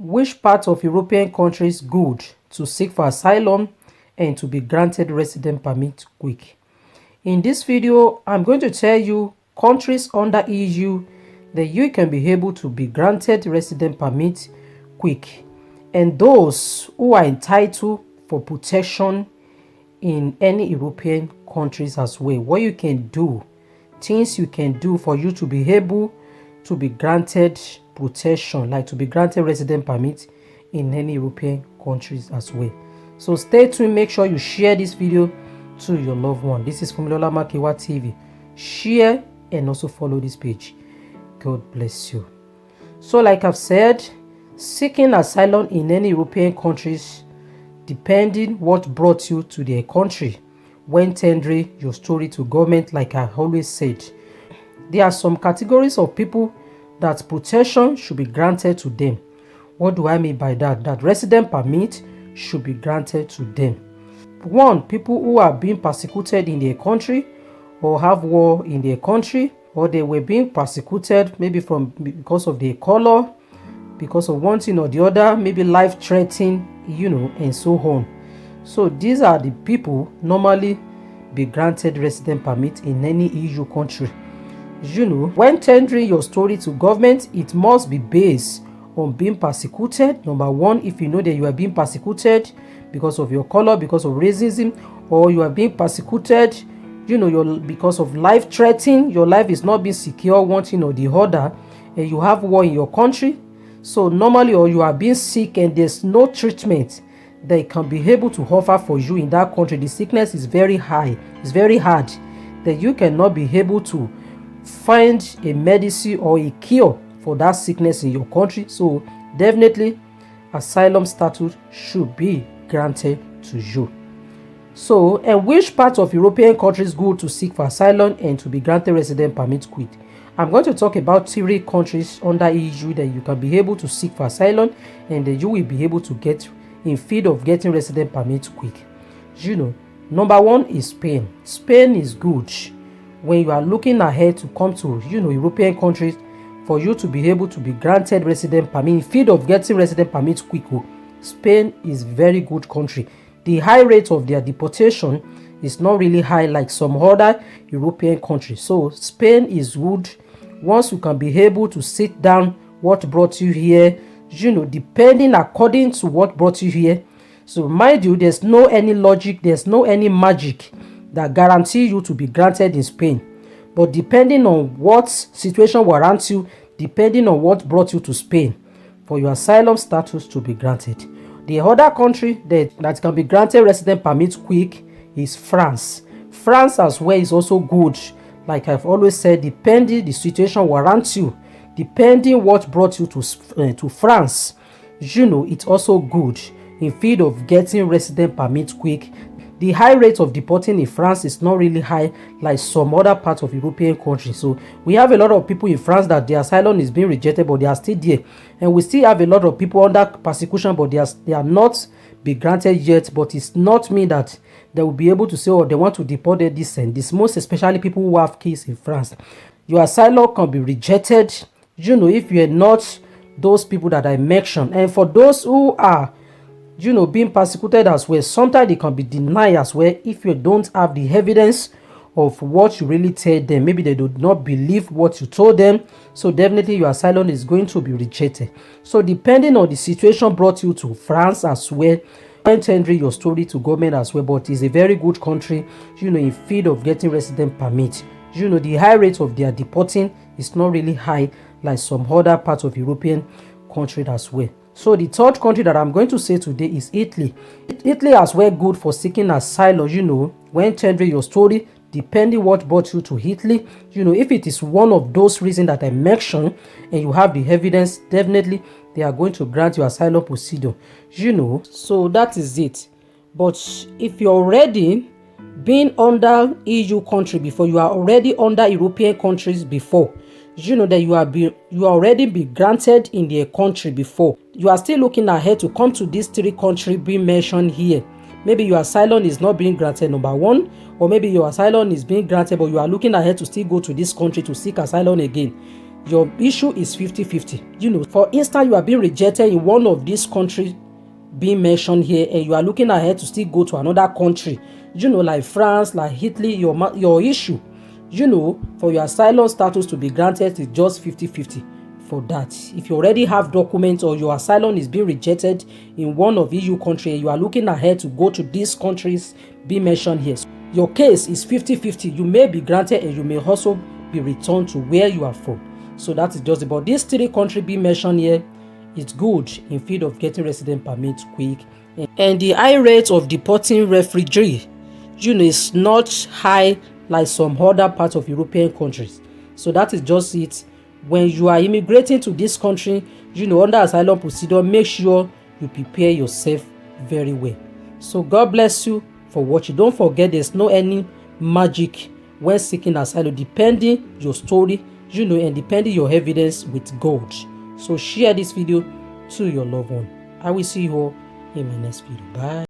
Which part of European countries good to seek for asylum and to be granted resident permit quick? In this video, I'm going to tell you countries under EU that you can be able to be granted resident permit quick, and those who are entitled for protection in any European countries as well. What you can do, things you can do for you to be able to be granted protection, like to be granted resident permit in any European countries as well. So stay tuned, make sure you share this video to your loved one. This is Fumilola Makiwa TV. Share and also follow this page. God bless you. So like I've said, seeking asylum in any European countries, depending what brought you to their country when tendering your story to government, like I always said, there are some categories of people that protection should be granted to them. What do I mean by that? That resident permit should be granted to them. One, people who are being persecuted in their country or have war in their country, or they were being persecuted maybe because of their color, because of one thing or the other, maybe life-threatening, and so on. So these are the people normally be granted resident permit in any EU country. When tendering your story to government, it must be based on being persecuted. Number one, if you know that you are being persecuted because of your color, because of racism, or you are being persecuted, because of life threatening, your life is not being secure, one thing or the other, and you have war in your country. So normally, or you are being sick and there's no treatment they can be able to offer for you in that country. The sickness is very high, it's very hard, that you cannot be able to find a medicine or a cure for that sickness in your country. So definitely asylum status should be granted to you. So, and which part of European countries go to seek for asylum and to be granted resident permit quick? I'm going to talk about 3 countries under EU that you can be able to seek for asylum and that you will be able to get in field of getting resident permit quick. Number 1 is Spain. Spain is good when you are looking ahead to come to European countries, for you to be able to be granted resident permit in field of getting resident permit quick. Spain is very good country. The high rate of their deportation is not really high like some other European countries. So Spain is good once you can be able to sit down what brought you here, depending according to what brought you here. So mind you, there's no any logic, there's no any magic that guarantee you to be granted in Spain. But depending on what situation warrants you, depending on what brought you to Spain, for your asylum status to be granted. The other country that can be granted resident permit quick is France. France as well is also good. Like I've always said, depending the situation warrants you, depending what brought you to France, it's also good in field of getting resident permit quick. The high rate of deporting in France is not really high like some other parts of European countries. So we have a lot of people in France that their asylum is being rejected, but they are still there. And we still have a lot of people under persecution, but they are not be granted yet. But it's not mean that they will be able to say, oh, they want to deport this and this. Most especially people who have kids in France. Your asylum can be rejected, if you are not those people that I mentioned. And for those who are being persecuted as well, sometimes they can be denied as well if you don't have the evidence of what you really tell them. Maybe they do not believe what you told them. So definitely your asylum is going to be rejected. So depending on the situation brought you to France as well, when tendering your story to government as well, but it's a very good country, in field of getting resident permit. The high rate of their deporting is not really high like some other parts of European countries as well. So the third country that I'm going to say today is Italy. Italy as well good for seeking asylum, when tendering your story, depending what brought you to Italy. If it is one of those reasons that I mentioned and you have the evidence, definitely they are going to grant you asylum procedure. So that is it. But if you're already been under EU country before, you are already under European countries before, that you already be granted in their country before, you are still looking ahead to come to these 3 countries being mentioned here. Maybe your asylum is not being granted, number 1, or maybe your asylum is being granted but you are looking ahead to still go to this country to seek asylum again. your issue is 50-50. You know, for instance, you are being rejected in one of these countries being mentioned here, and you are looking ahead to still go to another country, you know, like France, like Italy. Your issue, you know, for your asylum status to be granted is just 50-50 for that. If you already have documents or your asylum is being rejected in one of EU countries and you are looking ahead to go to these countries being mentioned here, your case is 50-50. You may be granted and you may also be returned to where you are from. So that is just about these 3 countries being mentioned here. It's good in field of getting resident permit quick, and the high rate of deporting refugees, you know, is not high like some other parts of European countries. So that is just it. When you are immigrating to this country, you know, under asylum procedure, make sure you prepare yourself very well. So God bless you for watching. Don't forget, there's no any magic when seeking asylum, depending your story, you know, and depending your evidence with God. So share this video to your loved one. I will see you all in my next video. Bye.